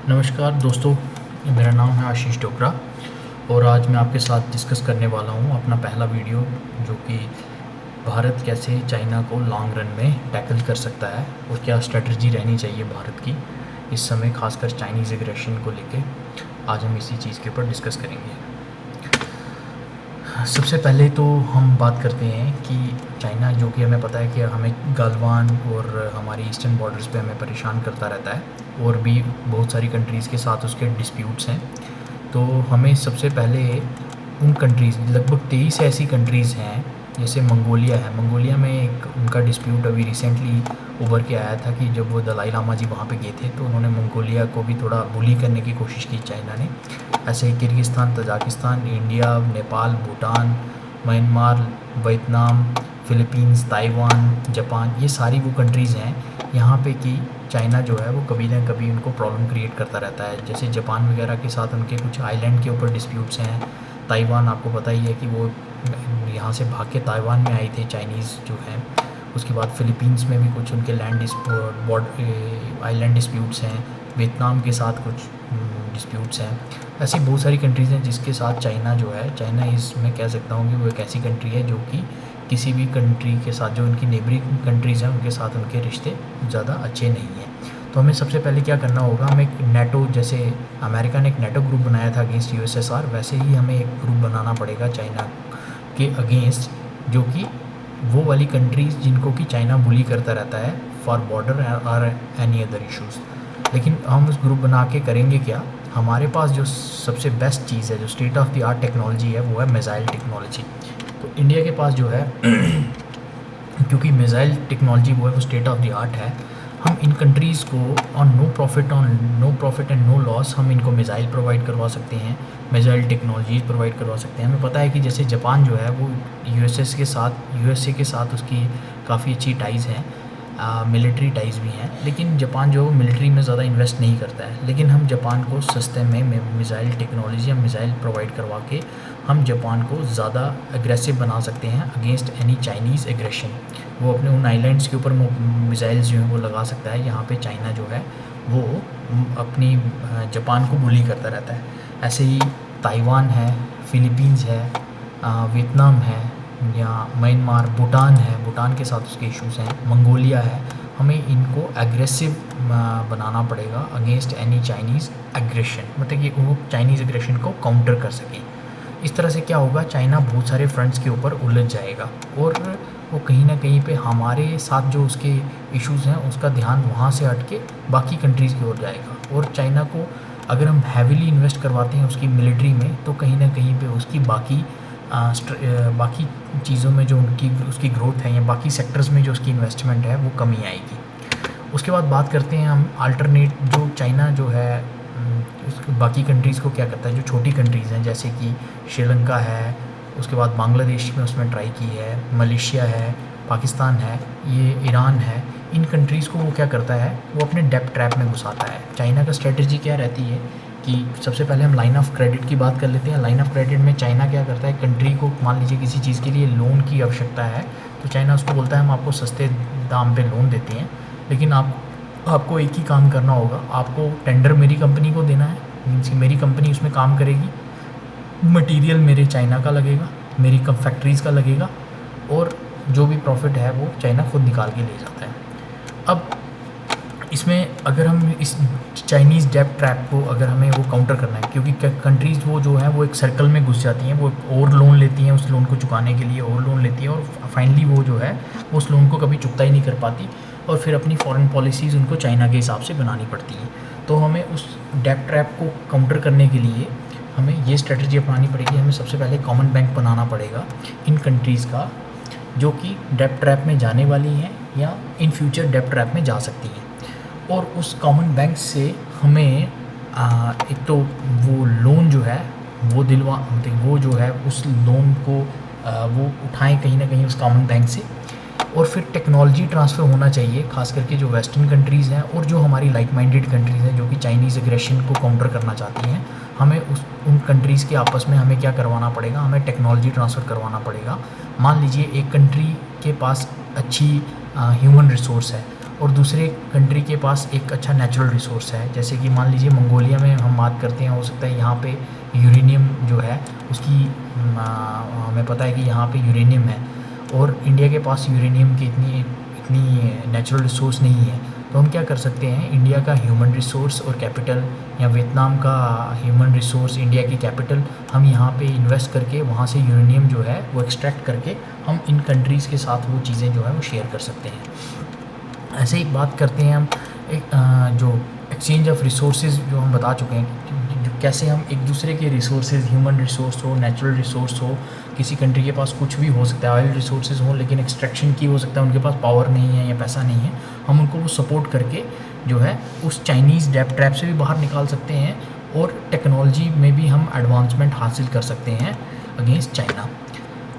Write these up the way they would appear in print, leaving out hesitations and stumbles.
नमस्कार दोस्तों, मेरा नाम है आशीष डोगरा और आज मैं आपके साथ डिस्कस करने वाला हूँ अपना पहला वीडियो, जो कि भारत कैसे चाइना को लॉन्ग रन में टैकल कर सकता है और क्या स्ट्रेटजी रहनी चाहिए भारत की इस समय, खासकर चाइनीज़ एग्रेशन को लेके। आज हम इसी चीज़ के ऊपर डिस्कस करेंगे। सबसे पहले तो हम बात करते हैं कि चाइना, जो कि हमें पता है कि हमें गलवान और हमारी ईस्टर्न बॉर्डर्स पे हमें परेशान करता रहता है और भी बहुत सारी कंट्रीज़ के साथ उसके डिस्प्यूट्स हैं। तो हमें सबसे पहले उन कंट्रीज़, लगभग 23 ऐसी कंट्रीज़ हैं, जैसे मंगोलिया है। मंगोलिया में एक उनका डिस्प्यूट अभी रिसेंटली उभर के आया था कि जब वो दलाई लामा जी वहाँ पे गए थे तो उन्होंने मंगोलिया को भी थोड़ा बुली करने की कोशिश की चाइना ने। ऐसे ही Kyrgyzstan, Tajikistan, India, Nepal, Bhutan, Myanmar, Vietnam, Philippines, Taiwan, Japan, ये सारी वो कंट्रीज़ हैं यहाँ पे कि चाइना जो है वो कभी ना कभी उनको प्रॉब्लम क्रिएट करता रहता है। जैसे जापान वगैरह के साथ उनके कुछ आइलैंड के ऊपर डिस्प्यूट्स हैं। ताइवान, आपको पता ही है कि वो यहाँ से भाग के ताइवान में आई थे चाइनीज़ जो हैं। उसके बाद फ़िलीपींस में भी कुछ उनके आइलैंड डिस्प्यूट्स हैं। वियतनाम के साथ कुछ डिस्प्यूट्स हैं। ऐसी बहुत सारी कंट्रीज़ हैं जिसके साथ चाइना जो है, चाइना इसमें कह सकता हूँ कि वो एक ऐसी कंट्री है जो कि किसी भी कंट्री के साथ, जो उनकी नेबरिंग कंट्रीज़ हैं उनके साथ उनके रिश्ते ज़्यादा अच्छे नहीं हैं। तो हमें सबसे पहले क्या करना होगा, हमें एक नेटो, जैसे अमेरिका ने एक नेटो ग्रुप बनाया था अगेंस्ट यूएसएसआर, वैसे ही हमें एक ग्रुप बनाना पड़ेगा चाइना के अगेंस्ट, जो कि वो वाली कंट्रीज़ जिनको कि चाइना बुली करता रहता है फॉर बॉर्डर और एनी अदर इश्यूज़। लेकिन हम उस ग्रुप बना के करेंगे क्या? हमारे पास जो सबसे बेस्ट चीज़ है, जो state of the art technology है, वो है मिसाइल टेक्नोलॉजी। तो इंडिया के पास जो है क्योंकि मिसाइल टेक्नोलॉजी वो है, वो स्टेट ऑफ द आर्ट है, हम इन कंट्रीज़ को on no profit and no loss हम इनको मिसाइल प्रोवाइड करवा सकते हैं, मिसाइल टेक्नोलॉजीज़ प्रोवाइड करवा सकते हैं। हमें पता है कि जैसे जापान जो है वो यूएसए के साथ उसकी काफ़ी अच्छी टाइज़ हैं, मिलिट्री टाइज़ भी हैं, लेकिन जापान जो मिलिट्री में ज़्यादा इन्वेस्ट नहीं करता है। लेकिन हम जापान को सस्ते में मिसाइल टेक्नोलॉजी या मिसाइल प्रोवाइड करवा के हम जापान को ज़्यादा एग्रेसिव बना सकते हैं अगेंस्ट एनी चाइनीज़ एग्रेशन। वो अपने उन आइलैंड्स के ऊपर मिसाइल्स जो हैं वो लगा सकता है। यहाँ पे चाइना जो है वो अपनी जापान को बुली करता रहता है। ऐसे ही ताइवान है, फ़िलीपींस है, वियतनाम है, या म्यांमार, भूटान है, भूटान के साथ उसके इश्यूज़ हैं, मंगोलिया है। हमें इनको एग्रेसिव बनाना पड़ेगा अगेंस्ट एनी चाइनीज़ एग्रेशन, मतलब कि वो चाइनीज़ एग्रेशन को काउंटर कर सकें। इस तरह से क्या होगा, चाइना बहुत सारे फ्रंट्स के ऊपर उलझ जाएगा और वो कहीं ना कहीं पे हमारे साथ जो उसके इश्यूज़ हैं उसका ध्यान वहाँ से हट के बाकी कंट्रीज़ की ओर जाएगा। और चाइना को अगर हम हैविली इन्वेस्ट करवाते हैं उसकी मिलिट्री में, तो कहीं ना कहीं पे उसकी बाकी चीज़ों में जो उसकी ग्रोथ है या बाकी सेक्टर्स में जो उसकी इन्वेस्टमेंट है वो कमी आएगी। उसके बाद बात करते हैं हम अल्टरनेट, जो चाइना जो है बाकी कंट्रीज़ को क्या करता है, जो छोटी कंट्रीज़ हैं जैसे कि श्रीलंका है, उसके बाद बांग्लादेश में उसमें ट्राई की है, मलेशिया है, पाकिस्तान है, ये ईरान है, इन कंट्रीज़ को वो क्या करता है, वो अपने डेब्ट ट्रैप में घुसाता है। चाइना का स्ट्रेटजी क्या रहती है कि सबसे पहले हम लाइन ऑफ क्रेडिट की बात कर लेते हैं। लाइन ऑफ क्रेडिट में चाइना क्या करता है, कंट्री को मान लीजिए किसी चीज़ के लिए लोन की आवश्यकता है तो चाइना उसको बोलता है हम आपको सस्ते दाम पे लोन देते हैं, लेकिन आपको एक ही काम करना होगा, आपको टेंडर मेरी कंपनी को देना है, मीन्स कि मेरी कंपनी उसमें काम करेगी, मटेरियल मेरे चाइना का लगेगा, मेरी फैक्ट्रीज़ का लगेगा, और जो भी प्रॉफिट है वो चाइना खुद निकाल के ले जाता है। अब इसमें अगर हम इस चाइनीज़ डेब्ट ट्रैप को अगर हमें वो काउंटर करना है, क्योंकि कंट्रीज़ वो जो है वो एक सर्कल में घुस जाती हैं, वो और लोन लेती हैं, उस लोन को चुकाने के लिए और लोन लेती हैं, और फाइनली वो जो है उस लोन को कभी चुकता ही नहीं कर पाती, और फिर अपनी फॉरेन पॉलिसीज़ उनको चाइना के हिसाब से बनानी पड़ती हैं। तो हमें उस डेब्ट ट्रैप को काउंटर करने के लिए हमें ये स्ट्रेटजी अपनानी पड़ेगी। हमें सबसे पहले कॉमन बैंक बनाना पड़ेगा इन कंट्रीज़ का, जो कि डेब्ट ट्रैप में जाने वाली हैं या इन फ्यूचर डेब्ट ट्रैप में जा सकती हैं। और उस कॉमन बैंक से हमें एक तो वो लोन जो है वो वो जो है उस लोन को वो उठाएं कहीं ना कहीं उस कॉमन बैंक से, और फिर टेक्नोलॉजी ट्रांसफ़र होना चाहिए, खास करके जो वेस्टर्न कंट्रीज़ हैं और जो हमारी लाइक माइंडेड कंट्रीज़ हैं जो कि चाइनीज़ एग्रेशन को काउंटर करना चाहती हैं। हमें उन कंट्रीज़ के आपस में हमें क्या करवाना पड़ेगा, हमें टेक्नोलॉजी ट्रांसफ़र करवाना पड़ेगा। मान लीजिए एक कंट्री के पास अच्छी ह्यूमन रिसोर्स है और दूसरे कंट्री के पास एक अच्छा नेचुरल रिसोर्स है, जैसे कि मान लीजिए मंगोलिया में हम बात करते हैं, हो सकता है यहाँ पे यूरेनियम जो है उसकी हमें पता है कि यहाँ पे यूरेनियम है, और इंडिया के पास यूरेनियम की इतनी इतनी नेचुरल रिसोर्स नहीं है। तो हम क्या कर सकते हैं, इंडिया का ह्यूमन रिसोर्स और कैपिटल, या वियतनाम का ह्यूमन रिसोर्स इंडिया की कैपिटल, हम यहाँ पे इन्वेस्ट करके वहाँ से यूरेनियम जो है वो एक्सट्रैक्ट करके हम इन कंट्रीज़ के साथ वो चीज़ें जो है वो शेयर कर सकते हैं। ऐसे ही बात करते हैं हम जो एक्सचेंज ऑफ रिसोर्सेज जो हम बता चुके हैं, जो कैसे हम एक दूसरे के रिसोर्सेज, ह्यूमन रिसोर्स हो, नेचुरल रिसोर्स हो, किसी कंट्री के पास कुछ भी हो सकता है, ऑयल रिसोर्सेज हो लेकिन एक्सट्रैक्शन की हो सकता है उनके पास पावर नहीं है या पैसा नहीं है, हम उनको वो सपोर्ट करके जो है उस चाइनीज़ डेब्ट ट्रैप से भी बाहर निकाल सकते हैं, और टेक्नोलॉजी में भी हम एडवांसमेंट हासिल कर सकते हैं अगेंस्ट चाइना।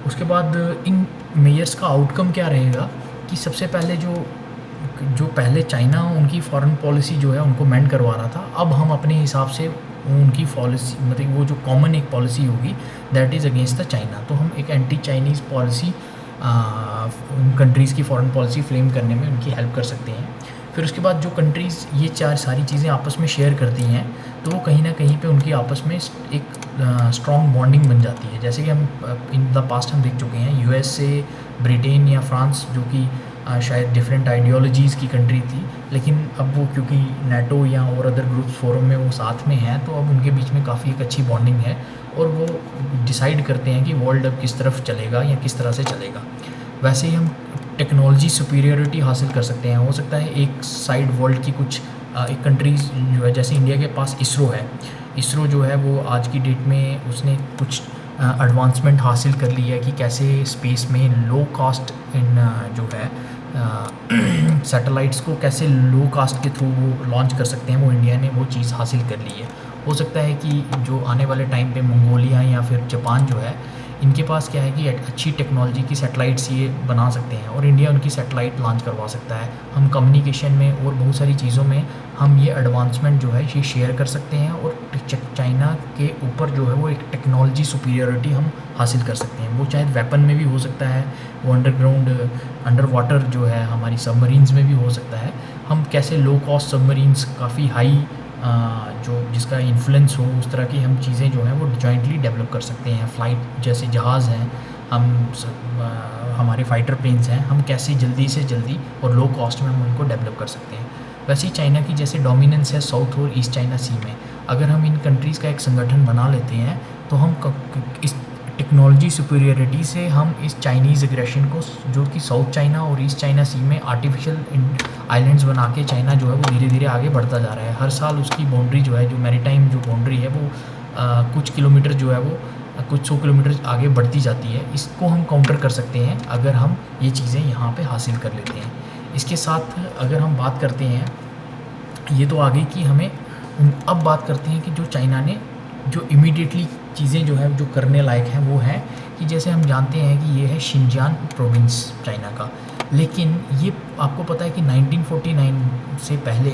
उसके बाद इन मेयर्स का आउटकम क्या रहेगा कि सबसे पहले जो पहले चाइना उनकी फॉरेन पॉलिसी जो है उनको मेंड करवा रहा था, अब हम अपने हिसाब से उनकी पॉलिसी, मतलब वो जो कॉमन एक पॉलिसी होगी that is against the China, तो हम एक एंटी चाइनीज़ पॉलिसी उन कंट्रीज़ की फॉरेन पॉलिसी फ्रेम करने में उनकी हेल्प कर सकते हैं। फिर उसके बाद जो कंट्रीज़ ये चार सारी चीज़ें आपस में शेयर करती हैं, तो वो कहीं ना कहीं पे उनकी आपस में एक स्ट्रॉन्ग बॉन्डिंग बन जाती है। जैसे कि हम इन द पास्ट हम देख चुके हैं, यूएस से ब्रिटेन या फ्रांस जो कि शायद डिफरेंट आइडियोलॉजीज़ की कंट्री थी, लेकिन अब वो क्योंकि नाटो या और अदर ग्रुप्स फोरम में वो साथ में हैं, तो अब उनके बीच में काफ़ी एक अच्छी बॉन्डिंग है, और वो डिसाइड करते हैं कि वर्ल्ड अब किस तरफ चलेगा या किस तरह से चलेगा। वैसे ही हम टेक्नोलॉजी सुपीरियरिटी हासिल कर सकते हैं। हो सकता है एक साइड वर्ल्ड की कुछ एक कंट्रीज़ जो है, जैसे इंडिया के पास इसरो है, इसरो जो है वो आज की डेट में उसने कुछ एडवांसमेंट हासिल कर ली है कि कैसे स्पेस में लो कास्ट इन जो है सैटेलाइट्स को कैसे लो कास्ट के थ्रू वो लॉन्च कर सकते हैं, वो इंडिया ने वो चीज़ हासिल कर ली है। हो सकता है कि जो आने वाले टाइम पे मंगोलिया या फिर जापान जो है, इनके पास क्या है कि अच्छी टेक्नोलॉजी की सैटेलाइट्स ये बना सकते हैं, और इंडिया उनकी सैटेलाइट लॉन्च करवा सकता है। हम कम्युनिकेशन में और बहुत सारी चीज़ों में हम ये एडवांसमेंट जो है ये शेयर कर सकते हैं, और चाइना के ऊपर जो है वो एक टेक्नोलॉजी सुपीरियरिटी हम हासिल कर सकते हैं। वो चाहे वेपन में भी हो सकता है, वो अंडरग्राउंड अंडर वाटर जो है हमारी सबमरीन्स में भी हो सकता है। हम कैसे लो कॉस्ट सबमरीन्स काफ़ी हाई जो जिसका इन्फ्लुएंस हो, उस तरह की हम चीज़ें जो हैं वो जॉइंटली डेवलप कर सकते हैं। फ़्लाइट जैसे जहाज़ हैं, हमारे फाइटर प्लेन्स हैं, हम कैसे जल्दी से जल्दी और लो कॉस्ट में हम उनको डेवलप कर सकते हैं। वैसे ही चाइना की जैसे डोमिनेंस है साउथ और ईस्ट चाइना सी में, अगर हम इन कंट्रीज़ का एक संगठन बना लेते हैं, तो हम इस टेक्नोलॉजी सुपीरियरिटी से हम इस चाइनीज़ एग्रेशन को, जो कि साउथ चाइना और ईस्ट चाइना सी में आर्टिफिशियल आइलैंड्स बना के चाइना जो है वो धीरे धीरे आगे बढ़ता जा रहा है। हर साल उसकी बाउंड्री जो है, जो मैरीटाइम जो बाउंड्री है वो कुछ किलोमीटर जो है वो कुछ 100 किलोमीटर आगे बढ़ती जाती है। इसको हम काउंटर कर सकते हैं अगर हम ये चीज़ें यहाँ पे हासिल कर लेते हैं। इसके साथ अगर हम बात करते हैं, ये तो आगे की हमें, अब बात करते हैं कि जो चाइना ने जो इमीडिएटली चीज़ें जो है जो करने लायक हैं वो है कि जैसे हम जानते हैं कि ये है शिनजियांग प्रोविंस चाइना का, लेकिन ये आपको पता है कि 1949 से पहले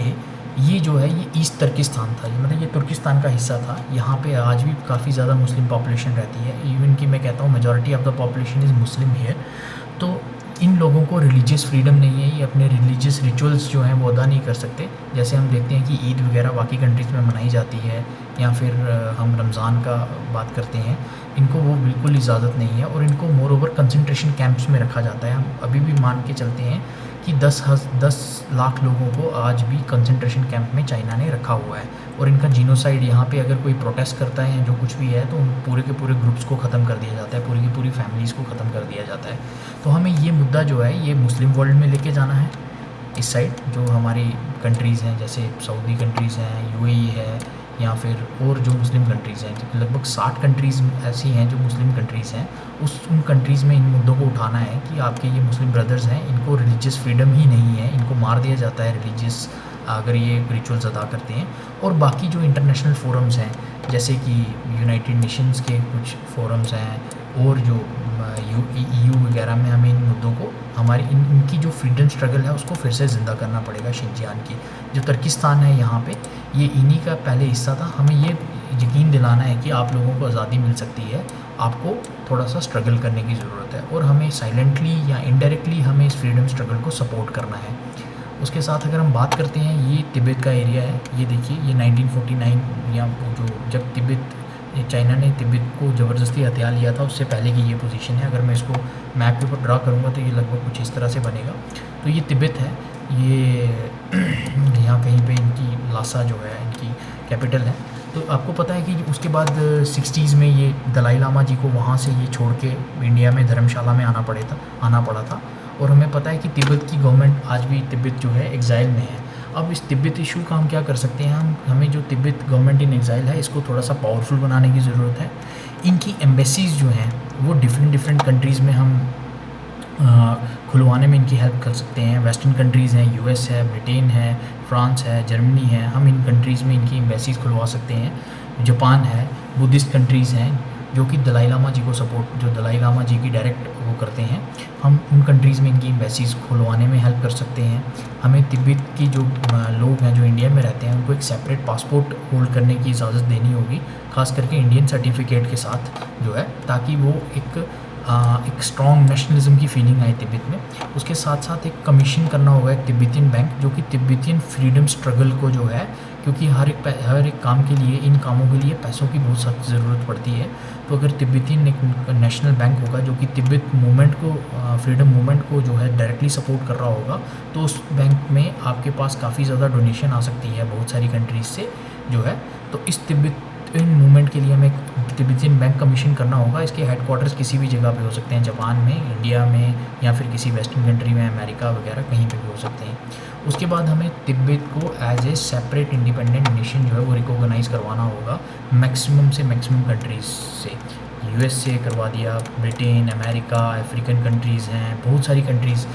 ये जो है ये ईस्ट तुर्किस्तान था, मतलब ये तुर्किस्तान का हिस्सा था। यहाँ पे आज भी काफ़ी ज़्यादा मुस्लिम पॉपुलेशन रहती है, इवन कि मैं कहता हूँ majority of the population is Muslim here. तो इन लोगों को रिलीजियस फ्रीडम नहीं है, ये अपने रिलीजियस रिचुअल्स जो हैं वो अदा नहीं कर सकते। जैसे हम देखते हैं कि ईद वगैरह बाकी कंट्रीज़ में मनाई जाती है, या फिर हम रमज़ान का बात करते हैं, इनको वो बिल्कुल इजाज़त नहीं है, और इनको मोर ओवर कंसंट्रेशन कैंप्स में रखा जाता है। हम अभी भी मान के चलते हैं कि 10 लाख लोगों को आज भी कंसंट्रेशन कैंप में चाइना ने रखा हुआ है, और इनका जीनोसाइड, यहाँ पे अगर कोई प्रोटेस्ट करता है या जो कुछ भी है तो उन पूरे के पूरे ग्रुप्स को ख़त्म कर दिया जाता है, पूरी की पूरी फैमिलीज़ को ख़त्म कर दिया जाता है। तो हमें ये मुद्दा जो है ये मुस्लिम वर्ल्ड में लेके जाना है। इस साइड जो हमारी कंट्रीज़ हैं, जैसे सऊदी कंट्रीज़ हैं, यूएई है, या फिर और जो मुस्लिम कंट्रीज़ हैं, जो लगभग 60 कंट्रीज़ ऐसी हैं जो मुस्लिम कंट्रीज़ हैं, उन कंट्रीज़ में इन मुद्दों को उठाना है कि आपके ये मुस्लिम ब्रदर्स हैं, इनको रिलीजियस फ्रीडम ही नहीं है, इनको मार दिया जाता है रिलीजियस अगर ये रिचुअल्स अदा करते हैं। और बाकी जो इंटरनेशनल फोरम्स हैं, जैसे कि यूनाइटेड नेशंस के कुछ फोरम्स हैं, और जो EU वगैरह में हमें इन मुद्दों को, हमारी इनकी जो फ्रीडम स्ट्रगल है उसको फिर से ज़िंदा करना पड़ेगा। शिनजियांग की जो तुर्किस्तान है यहाँ पे, ये इन्हीं का पहले हिस्सा था। हमें ये यकीन दिलाना है कि आप लोगों को आज़ादी मिल सकती है, आपको थोड़ा सा स्ट्रगल करने की ज़रूरत है, और हमें साइलेंटली या इनडायरेक्टली हमें इस फ्रीडम स्ट्रगल को सपोर्ट करना है। उसके साथ अगर हम बात करते हैं, ये तिब्बत का एरिया है। ये देखिए, ये 1949 या जो जब चाइना ने तिब्बत को ज़बरदस्ती हथिया लिया था, उससे पहले की ये पोजीशन है। अगर मैं इसको मैप के ऊपर ड्रा करूँगा तो ये लगभग कुछ इस तरह से बनेगा। तो ये तिब्बत है, ये यहाँ कहीं पे इनकी लासा जो है इनकी कैपिटल है। तो आपको पता है कि उसके बाद 60s में ये दलाई लामा जी को वहाँ से ये छोड़ के इंडिया में धर्मशाला में आना पड़ा था। और हमें पता है कि तिब्बत की गवर्नमेंट आज भी तिब्बत जो है एग्ज़ाइल में है। अब इस तिब्बत इशू का हम क्या कर सकते हैं, हमें जो तिब्बत गवर्नमेंट इन एग्ज़ाइल है इसको थोड़ा सा पावरफुल बनाने की ज़रूरत है। इनकी एम्बेसीज़ जो हैं वो डिफरेंट कंट्रीज़ में हम खुलवाने में इनकी हेल्प कर सकते हैं। वेस्टर्न कंट्रीज़ हैं, यूएस है, ब्रिटेन है, फ्रांस है, जर्मनी है, हम इन कंट्रीज़ में इनकी एम्बेसीज़ खुलवा सकते हैं। जापान है, बुद्धिस्ट कंट्रीज़ हैं जो कि दलाई लामा जी को सपोर्ट, जो दलाई लामा जी की डायरेक्ट वो करते हैं, हम उन कंट्रीज़ में इनकी एम्बेसीज़ खुलवाने में हेल्प कर सकते हैं। हमें तिब्बत की जो लोग हैं जो इंडिया में रहते हैं उनको एक सेपरेट पासपोर्ट होल्ड करने की इजाज़त देनी होगी, ख़ास करके इंडियन सर्टिफिकेट के साथ जो है, ताकि वो एक स्ट्रॉन्ग नेशनलिज्म की फीलिंग आई तिब्बत में। उसके साथ साथ एक कमीशन करना होगा एक तिब्बतियन बैंक, जो कि तिब्बतियन फ्रीडम स्ट्रगल को जो है, क्योंकि हर एक काम के लिए, इन कामों के लिए पैसों की बहुत सख्त ज़रूरत पड़ती है। तो अगर तिब्बतियन एक नेशनल बैंक होगा जो कि तिब्बत मूवमेंट को, फ्रीडम मूवमेंट को जो है डायरेक्टली सपोर्ट कर रहा होगा, तो उस बैंक में आपके पास काफ़ी ज़्यादा डोनेशन आ सकती है बहुत सारी कंट्रीज़ से जो है। तो इस तिब्बतियन मूवमेंट के लिए हमें तिब्बतियन बैंक कमीशन करना होगा। इसके हेडक्वार्टर्स किसी भी जगह पे हो सकते हैं, जापान में, इंडिया में, या फिर किसी वेस्टर्न कंट्री में, अमेरिका वगैरह कहीं पे भी हो सकते हैं। उसके बाद हमें तिब्बत को as a separate independent nation जो है वो रिकॉग्नाइज़ करवाना होगा मैक्सिमम से मैक्सिमम कंट्रीज़ से। यूएस से करवा दिया, ब्रिटेन, अमेरिका, अफ्रीकन कंट्रीज़ हैं, बहुत सारी कंट्रीज़।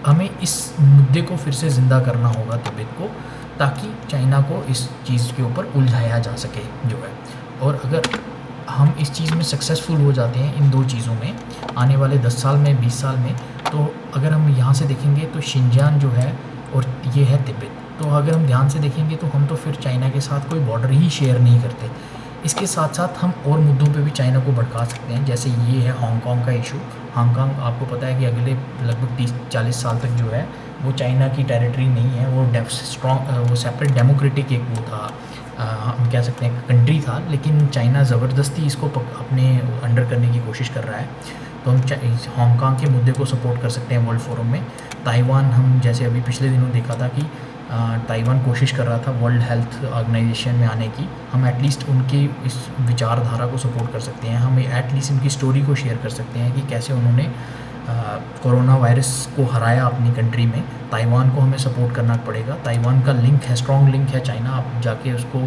हमें इस मुद्दे को फिर से ज़िंदा करना होगा तिब्बत को, ताकि चाइना को इस चीज़ के ऊपर उलझाया जा सके जो है। और अगर हम इस चीज़ में सक्सेसफुल हो जाते हैं इन दो चीज़ों में आने वाले 10 साल में, 20 साल में, तो अगर हम यहाँ से देखेंगे तो शिनजियांग जो है और ये है तिब्बत, तो अगर हम ध्यान से देखेंगे तो हम तो फिर चाइना के साथ कोई बॉर्डर ही शेयर नहीं करते। इसके साथ साथ हम और मुद्दों पे भी चाइना को भड़का सकते हैं, जैसे ये है हांगकांग का इशू। हांगकांग आपको पता है कि अगले लगभग 30-40 साल तक जो है वो चाइना की टेरिटरी नहीं है, वो सेपरेट डेमोक्रेटिक एक वो था, हम कह सकते हैं कंट्री था, लेकिन चाइना ज़बरदस्ती इसको अपने अंडर करने की कोशिश कर रहा है। तो हम हांगकांग के मुद्दे को सपोर्ट कर सकते हैं वर्ल्ड फोरम में। ताइवान, हम जैसे अभी पिछले दिनों देखा था कि ताइवान कोशिश कर रहा था वर्ल्ड हेल्थ ऑर्गेनाइजेशन में आने की, हम एटलीस्ट उनकी इस विचारधारा को सपोर्ट कर सकते हैं। हम एटलीस्ट उनकी स्टोरी को शेयर कर सकते हैं कि कैसे उन्होंने कोरोना वायरस को हराया अपनी कंट्री में। ताइवान को हमें सपोर्ट करना पड़ेगा। ताइवान का लिंक है, स्ट्रॉन्ग लिंक है चाइना, आप जाके उसको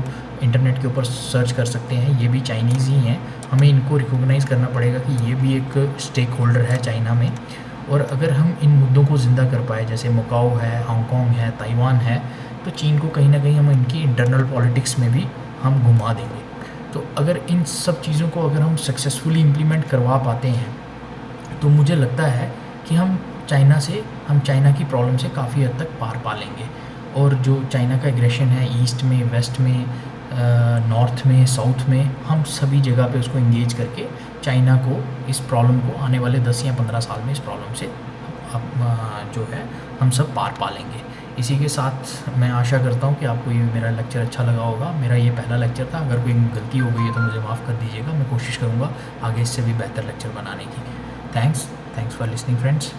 इंटरनेट के ऊपर सर्च कर सकते हैं, ये भी चाइनीज़ ही हैं। हमें इनको रिकॉग्नाइज़ करना पड़ेगा कि ये भी एक स्टेक होल्डर है चाइना में। और अगर हम इन मुद्दों को ज़िंदा कर पाए, जैसे मकाओ है, हांगकांग है, ताइवान है, तो चीन को कहीं ना कहीं हम इनकी इंटरनल पॉलिटिक्स में भी हम घुमा देंगे। तो अगर इन सब चीज़ों को अगर हम सक्सेसफुली इम्प्लीमेंट करवा पाते हैं तो मुझे लगता है कि हम चाइना की प्रॉब्लम से काफ़ी हद तक पार पा लेंगे। और जो चाइना का एग्रेशन है ईस्ट में, वेस्ट में, नॉर्थ में, साउथ में, हम सभी जगह पे उसको इंगेज करके चाइना को, इस प्रॉब्लम को आने वाले 10 या 15 साल में इस प्रॉब्लम से जो है हम सब पार पा लेंगे। इसी के साथ मैं आशा करता हूँ कि आपको ये मेरा लेक्चर अच्छा लगा होगा। मेरा ये पहला लेक्चर था, अगर कोई गलती हो गई है तो मुझे माफ़ कर दीजिएगा। मैं कोशिश करूँगा आगे इससे भी बेहतर लेक्चर बनाने की। Thanks for listening friends.